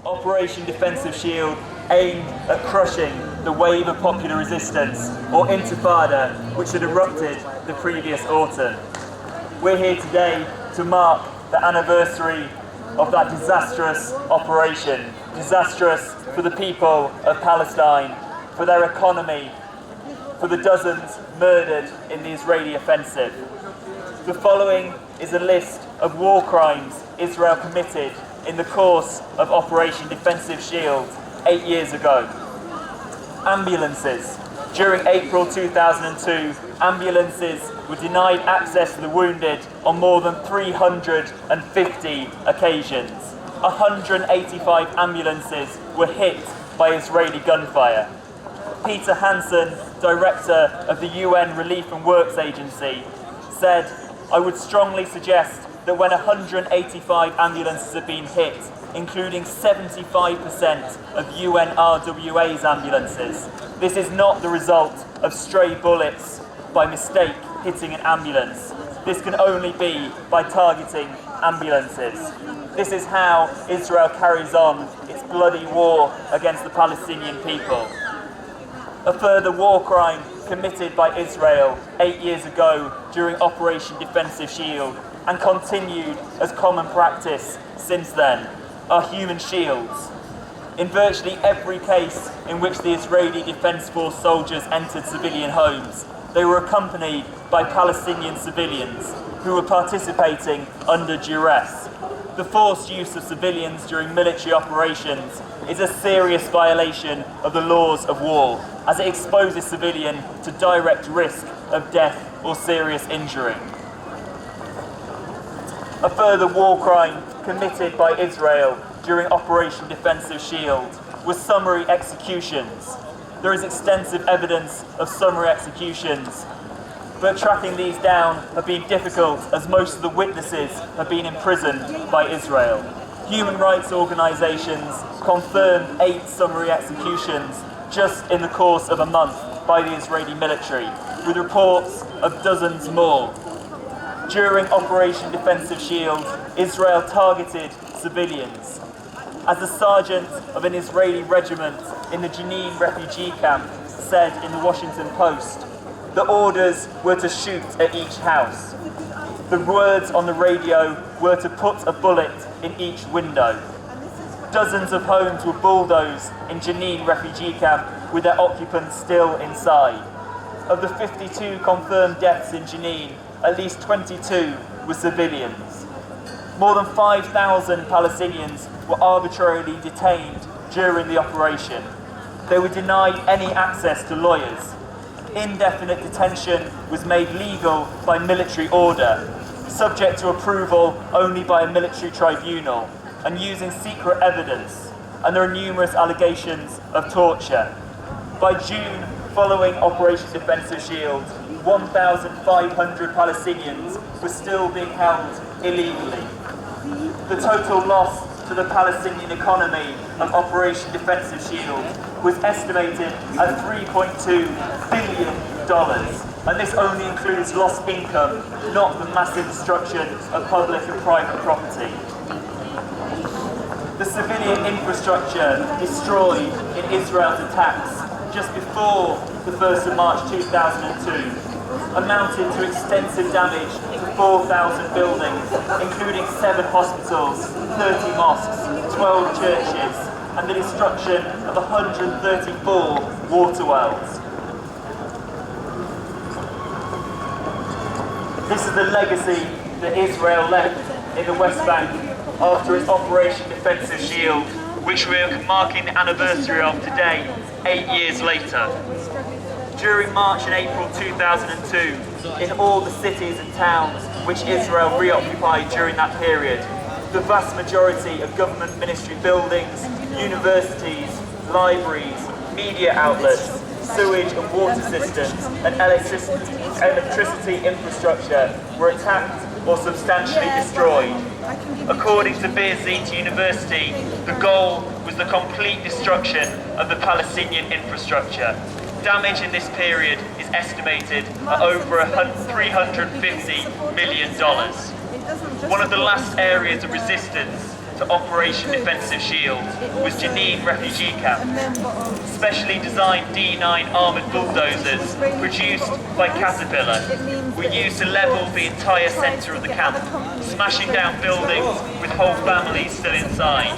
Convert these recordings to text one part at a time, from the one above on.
Operation Defensive Shield aimed at crushing the wave of popular resistance, or intifada, which had erupted the previous autumn. We're here today to mark the anniversary of that disastrous operation. Disastrous for the people of Palestine, for their economy, for the dozens murdered in the Israeli offensive. The following is a list of war crimes Israel committed in the course of Operation Defensive Shield 8 years ago. Ambulances. During April 2002, ambulances were denied access to the wounded on more than 350 occasions. 185 ambulances were hit by Israeli gunfire. Peter Hansen, director of the UN Relief and Works Agency, said, "I would strongly suggest that when 185 ambulances have been hit, including 75% of UNRWA's ambulances, this is not the result of stray bullets by mistake hitting an ambulance. This can only be by targeting ambulances. This is how Israel carries on its bloody war against the Palestinian people." A further war crime committed by Israel 8 years ago during Operation Defensive Shield, and continued as common practice since then, are human shields. In virtually every case in which the Israeli Defense Force soldiers entered civilian homes, they were accompanied by Palestinian civilians who were participating under duress. The forced use of civilians during military operations is a serious violation of the laws of war, as it exposes civilians to direct risk of death or serious injury. A further war crime committed by Israel during Operation Defensive Shield was summary executions. There is extensive evidence of summary executions, but tracking these down have been difficult as most of the witnesses have been imprisoned by Israel. Human rights organisations confirmed 8 summary executions just in the course of a month by the Israeli military, with reports of dozens more. During Operation Defensive Shield, Israel targeted civilians. As the sergeant of an Israeli regiment in the Jenin refugee camp said in the Washington Post, the orders were to shoot at each house. The words on the radio were to put a bullet in each window. Dozens of homes were bulldozed in Jenin refugee camp with their occupants still inside. Of the 52 confirmed deaths in Jenin, at least 22 were civilians. More than 5,000 Palestinians were arbitrarily detained during the operation. They were denied any access to lawyers. Indefinite detention was made legal by military order, subject to approval only by a military tribunal, and using secret evidence, and there are numerous allegations of torture. By June, following Operation Defensive Shield, 1,500 Palestinians were still being held illegally. The total loss to the Palestinian economy of Operation Defensive Shield was estimated at $3.2 billion, and this only includes lost income, not the massive destruction of public and private property. The civilian infrastructure destroyed in Israel's attacks just before the 1st of March 2002 amounted to extensive damage to 4,000 buildings, including 7 hospitals, 30 mosques, 12 churches, and the destruction of 134 water wells. This is the legacy that Israel left in the West Bank after its Operation Defensive Shield, which we are marking the anniversary of today, 8 years later. During March and April 2002, in all the cities and towns which Israel reoccupied during that period, the vast majority of government ministry buildings, universities, libraries, media outlets, sewage and water systems, and electricity infrastructure were attacked or substantially destroyed. According to Birzeit University, the goal was the complete destruction of the Palestinian infrastructure. Damage in this period is estimated at over $350 million. One of the last areas of resistance to to Operation Defensive Shield was Jenin refugee camp. Specially designed D9 armoured bulldozers produced by Caterpillar were used to level the entire centre of the camp, smashing down buildings with whole families still inside.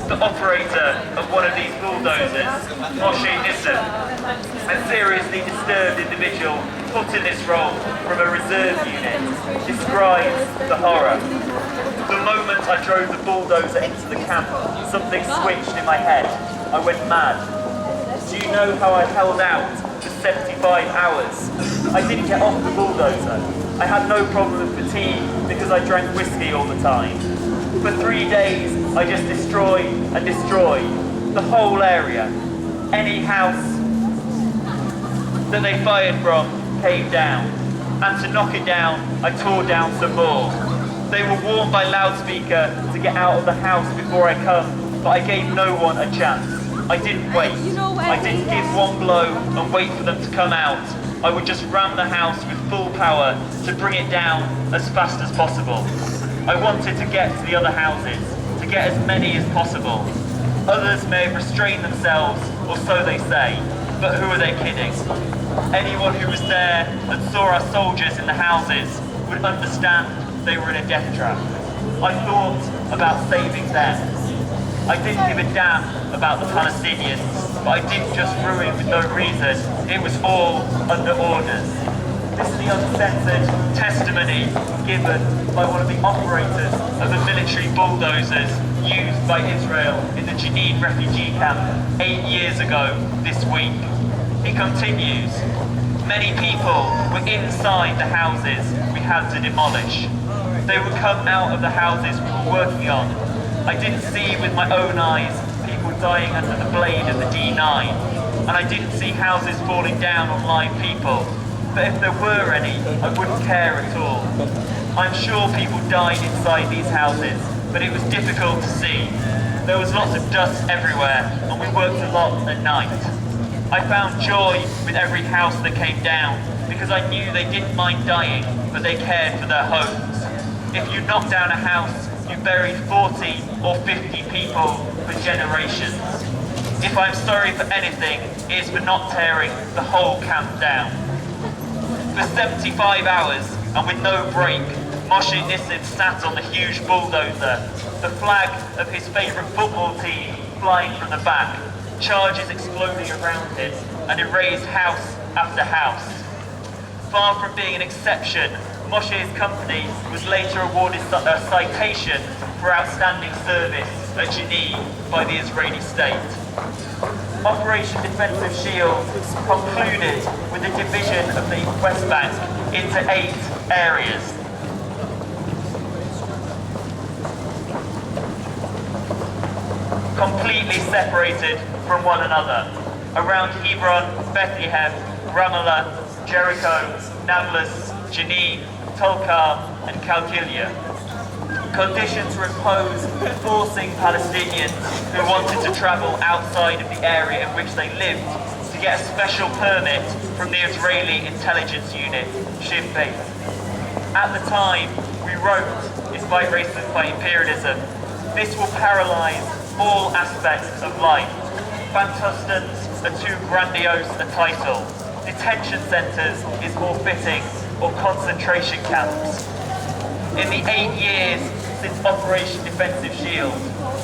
The operator of one of these bulldozers, Moshe Nissim, a seriously disturbed individual put in this role from a reserve unit, describes the horror. The moment I drove the bulldozer into the camp, something switched in my head. I went mad. Do you know how I held out for 75 hours? I didn't get off the bulldozer. I had no problem with fatigue because I drank whiskey all the time. For 3 days, I just destroyed and destroyed the whole area. Any house that they fired from came down, and to knock it down, I tore down some more. They were warned by loudspeaker to get out of the house before I come, but I gave no one a chance. I didn't wait. I didn't give one blow and wait for them to come out. I would just ram the house with full power to bring it down as fast as possible. I wanted to get to the other houses, to get as many as possible. Others may have restrained themselves, or so they say, but who are they kidding? Anyone who was there and saw our soldiers in the houses would understand they were in a death trap. I thought about saving them. I didn't give a damn about the Palestinians, but I didn't just ruin with no reason. It was all under orders. This is the uncensored testimony given by one of the operators of the military bulldozers used by Israel in the Jenin refugee camp 8 years ago this week. It continues. Many people were inside the houses we had to demolish. They would come out of the houses we were working on. I didn't see with my own eyes people dying under the blade of the D9, and I didn't see houses falling down on live people. But if there were any, I wouldn't care at all. I'm sure people died inside these houses, but it was difficult to see. There was lots of dust everywhere, and we worked a lot at night. I found joy with every house that came down, because I knew they didn't mind dying, but they cared for their homes. If you knock down a house, you buried 40 or 50 people for generations. If I'm sorry for anything, it is for not tearing the whole camp down. For 75 hours, and with no break, Moshe Nissim sat on the huge bulldozer, the flag of his favourite football team flying from the back, charges exploding around him, and erased house after house. Far from being an exception, Moshe's company was later awarded a citation for outstanding service at Jenin by the Israeli state. Operation Defensive Shield concluded with the division of the West Bank into 8 areas. Completely separated from one another, around Hebron, Bethlehem, Ramallah, Jericho, Nablus, Jenin, Tulkar and Kalkilia. Conditions were imposed forcing Palestinians who wanted to travel outside of the area in which they lived to get a special permit from the Israeli intelligence unit, Shin Bet. At the time, we wrote, despite racism by imperialism, this will paralyze all aspects of life. Fantastans are too grandiose a title. Detention centres is more fitting, or concentration camps. In the 8 years since Operation Defensive Shield,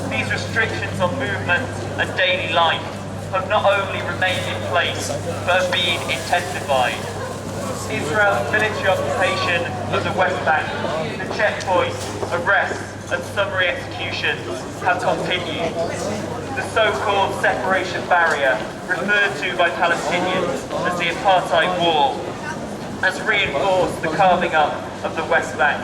these restrictions on movement and daily life have not only remained in place, but have been intensified. Israel's military occupation of the West Bank, the checkpoints, arrests and summary executions have continued. The so-called separation barrier, referred to by Palestinians as the apartheid wall, has reinforced the carving up of the West Bank.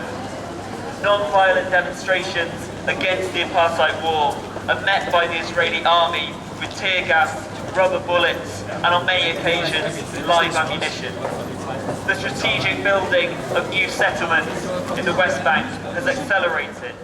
Non-violent demonstrations against the apartheid wall are met by the Israeli army with tear gas, rubber bullets, and on many occasions, live ammunition. The strategic building of new settlements in the West Bank has accelerated.